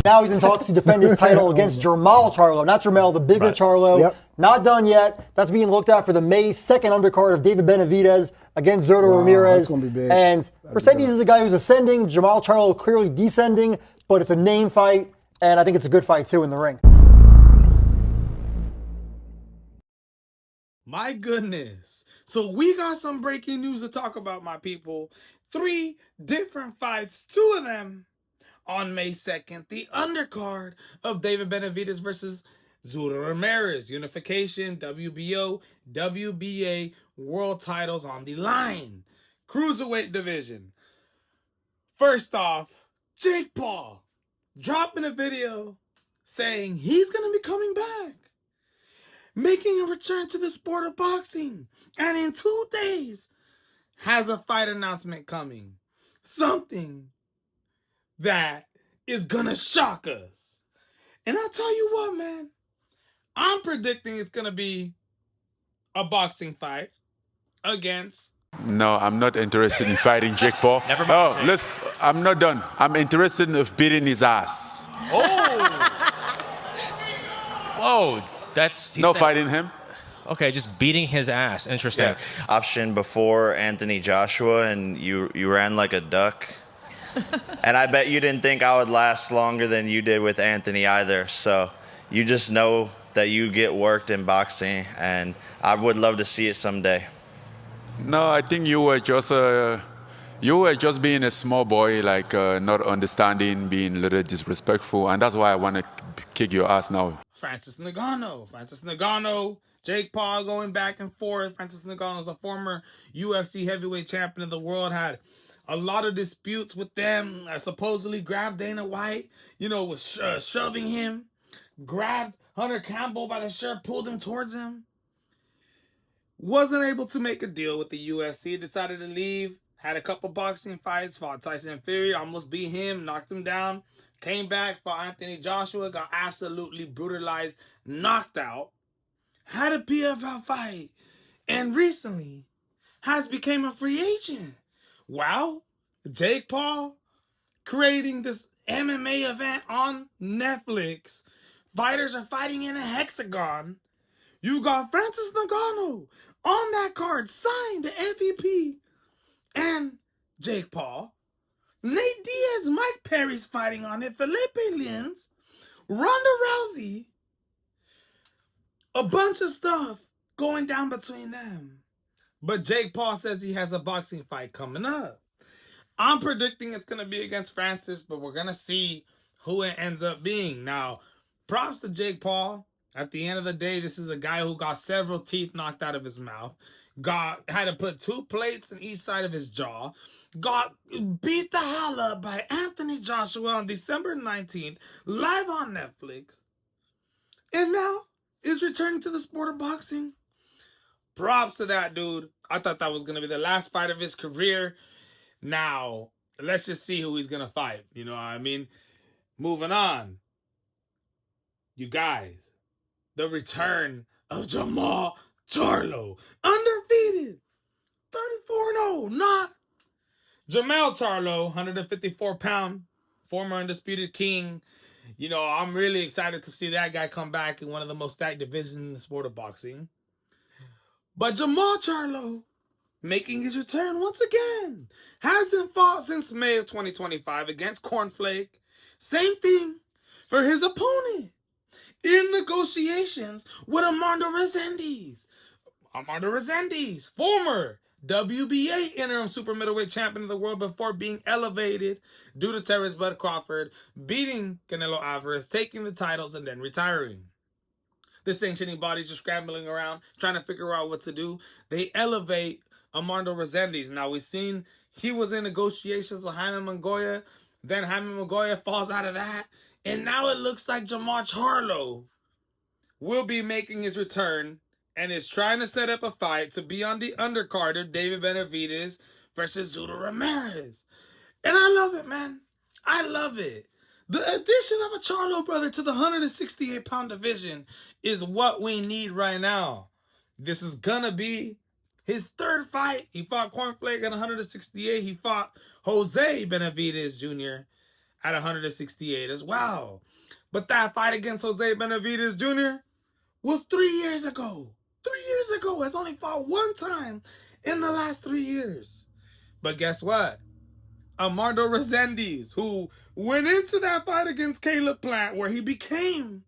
Now he's in talks to defend his title against Jermall Charlo, not Jermall, the bigger Charlo. Yep. Not done yet. That's being looked at for the May 2nd undercard of David Benavidez against Zurdo Ramirez. That's gonna be big. And Rezendiz is a guy who's ascending. Jermall Charlo clearly descending, but it's a name fight, and I think it's a good fight too in the ring. My goodness. So we got some breaking news to talk about, my people. 3 different fights, 2 of them on May 2nd. The undercard of David Benavidez versus Zurdo Ramirez. Unification, WBO, WBA world titles on the line. Cruiserweight division. First off, Jake Paul dropping a video saying he's going to be coming back, making a return to the sport of boxing, and in 2 days has a fight announcement coming. Something that is gonna shock us. And I'll tell you what, man, I'm predicting it's gonna be a boxing fight against... No, I'm not interested in fighting Jake Paul. Never mind. Oh, listen, I'm not done. I'm interested in beating his ass. Oh! Whoa, that's... No fighting him. Okay, just beating his ass. Interesting. Yes. Option before Anthony Joshua, and you ran like a duck. And I bet you didn't think I would last longer than you did with Anthony either. So you just know that you get worked in boxing, and I would love to see it someday. No, I think you were just being a small boy, like not understanding, being a little disrespectful, and that's why I want to kick your ass now. Francis Ngannou, Jake Paul going back and forth. Francis Ngannou is a former UFC heavyweight champion of the world, had a lot of disputes with them. Supposedly grabbed Dana White, was shoving him, grabbed Hunter Campbell by the shirt, pulled him towards him. Wasn't able to make a deal with the UFC, decided to leave, had a couple boxing fights, fought Tyson Fury, almost beat him, knocked him down, came back, fought Anthony Joshua, got absolutely brutalized, knocked out, had a PFL fight, and recently has become a free agent. Wow, Jake Paul creating this MMA event on Netflix. Fighters are fighting in a hexagon. You got Francis Ngannou on that card, signed to MVP, and Jake Paul. Nate Diaz, Mike Perry's fighting on it, Felipe Lins, Ronda Rousey. A bunch of stuff going down between them. But Jake Paul says he has a boxing fight coming up. I'm predicting it's going to be against Francis, but we're going to see who it ends up being. Now, props to Jake Paul. At the end of the day, this is a guy who got several teeth knocked out of his mouth. Had to put 2 plates in each side of his jaw. Got beat the hell up by Anthony Joshua on December 19th, live on Netflix. And now is returning to the sport of boxing. Props to that dude. I thought that was going to be the last fight of his career. Now, let's just see who he's going to fight. You know what I mean? Moving on. You guys, the return of Jermall Charlo. Undefeated. 34-0. Not Jermall Charlo, 154-pound, former undisputed king. I'm really excited to see that guy come back in one of the most stacked divisions in the sport of boxing. But Jermall Charlo making his return once again. Hasn't fought since May of 2025 against Cornflake. Same thing for his opponent. In negotiations with Armando Rezendiz. Former WBA interim super middleweight champion of the world before being elevated due to Terrence Bud Crawford, beating Canelo Alvarez, taking the titles, and then retiring. The sanctioning bodies are scrambling around, trying to figure out what to do. They elevate Armando Rezendiz. Now, we've seen he was in negotiations with Jaime Mongoya. Then Jaime Mongoya falls out of that. And now it looks like Jermall Charlo will be making his return and is trying to set up a fight to be on the undercard of David Benavidez versus Zurdo Ramirez. And I love it, man. I love it. The addition of a Charlo brother to the 168-pound division is what we need right now. This is going to be his 3rd fight. He fought Cornflake at 168. He fought Jose Benavidez Jr. at 168 as well. But that fight against Jose Benavidez Jr. was 3 years ago. 3 years ago. Has only fought one time in the last 3 years. But guess what? Armando Rezendiz, who went into that fight against Caleb Plant, where he became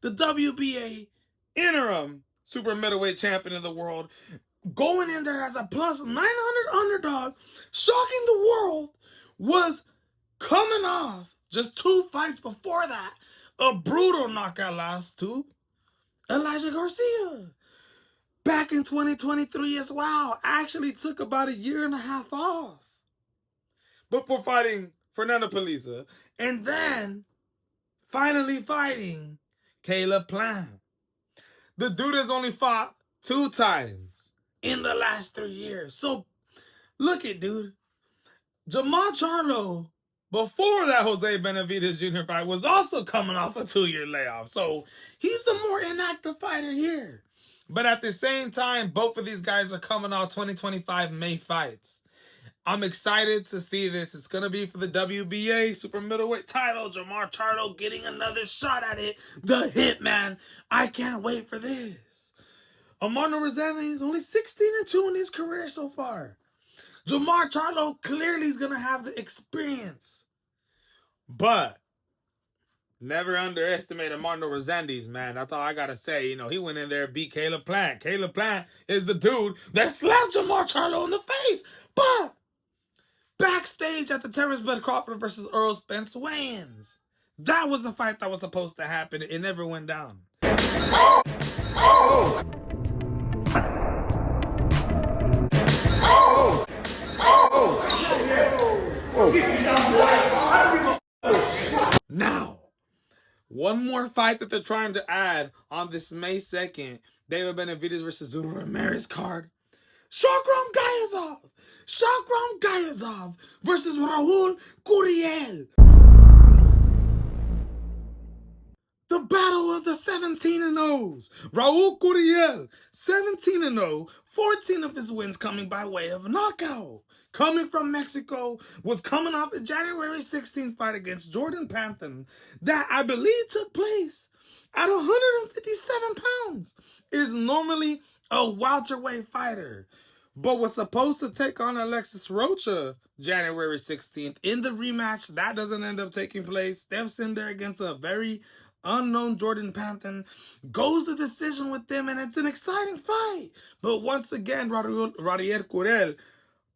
the WBA interim super middleweight champion of the world, going in there as a plus 900 underdog, shocking the world, was coming off just 2 fights before that a brutal knockout loss to Elijah Garcia. Back in 2023 as well. Actually took about a year and a half off before fighting Fernando Paliza. And then finally fighting Caleb Plant. The dude has only fought 2 times in the last 3 years. So look it, dude. Jermall Charlo, before that Jose Benavidez Jr. fight, was also coming off a 2-year layoff. So he's the more inactive fighter here. But at the same time, both of these guys are coming off 2025 May fights. I'm excited to see this. It's going to be for the WBA super middleweight title. Jermall Charlo getting another shot at it. The Hitman. I can't wait for this. Armando Rezendiz is only 16-2 in his career so far. Jermall Charlo clearly is going to have the experience. But never underestimate Armando Rezendiz, man. That's all I got to say. You know, he went in there and beat Caleb Plant. Caleb Plant is the dude that slapped Jermall Charlo in the face. But backstage at the Terrence Bud Crawford versus Earl Spence weigh-ins, that was a fight that was supposed to happen. It never went down. Now, one more fight that they're trying to add on this May 2nd, David Benavidez versus Zudo Ramirez card. Shokram Giyasov versus Raul Curiel. The battle of the 17-0s. Raul Curiel, 17-0, 14 of his wins coming by way of knockout. Coming from Mexico, was coming off the January 16th fight against Jordan Panthan that I believe took place at 157 pounds. Is normally a welterweight fighter, but was supposed to take on Alexis Rocha January 16th in the rematch. That doesn't end up taking place. Steps in there against a very unknown Jordan Panthan, goes the decision with them, and it's an exciting fight. But once again, Raul Curiel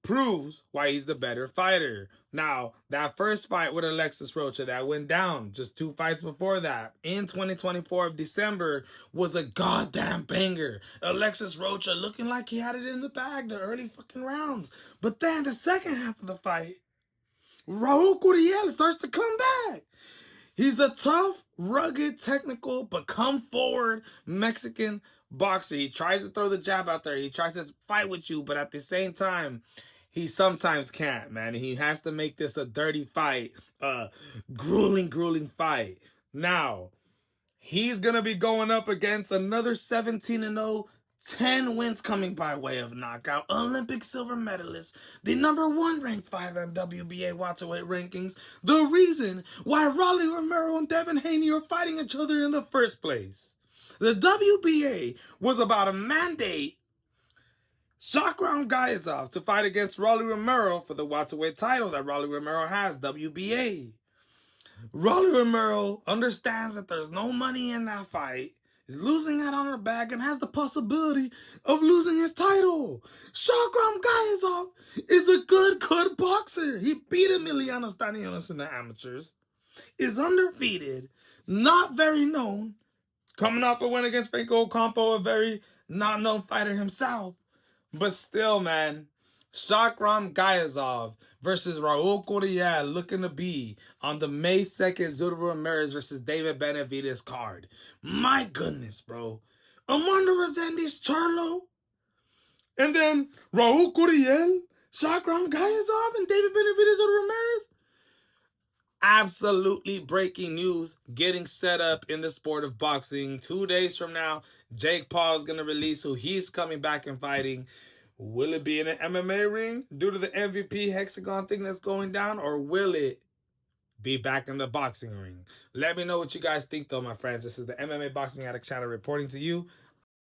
proves why he's the better fighter. Now, that first fight with Alexis Rocha that went down just 2 fights before that in 2024 of December was a goddamn banger. Alexis Rocha looking like he had it in the bag the early fucking rounds. But then the second half of the fight, Raul Curiel starts to come back. He's a tough, rugged, technical, but come forward Mexican boxer. He tries to throw the jab out there. He tries to fight with you, but at the same time, he sometimes can't, man. He has to make this a dirty fight, a grueling fight. Now, he's going to be going up against another 17-0, 10 wins coming by way of knockout, Olympic silver medalist, the #1 ranked fighter in WBA welterweight rankings, the reason why Rolly Romero and Devin Haney are fighting each other in the first place. The WBA was about a mandate Shokram Giyasov to fight against Rolly Romero for the welterweight title that Rolly Romero has, WBA. Rolly Romero understands that there's no money in that fight, is losing out on her bag, and has the possibility of losing his title. Shokram Giyasov is a good boxer. He beat Emiliano Stanionis in the amateurs, is undefeated, not very known, coming off a win against Franco Ocampo, a very not known fighter himself. But still, man, Shokram Giyasov versus Raul Curiel looking to be on the May 2nd Zudo Ramirez versus David Benavidez card. My goodness, bro. Armando Rezendiz Charlo, and then Raul Curiel, Shokram Giyasov, and David Benavidez Zudo Ramirez. Absolutely breaking news getting set up in the sport of boxing. 2 days from now, Jake Paul is going to release who he's coming back and fighting. Will it be in an MMA ring due to the MVP hexagon thing that's going down, or will it be back in the boxing ring. Let me know what you guys think, though, my friends. This is the MMA Boxing Addict channel reporting to you.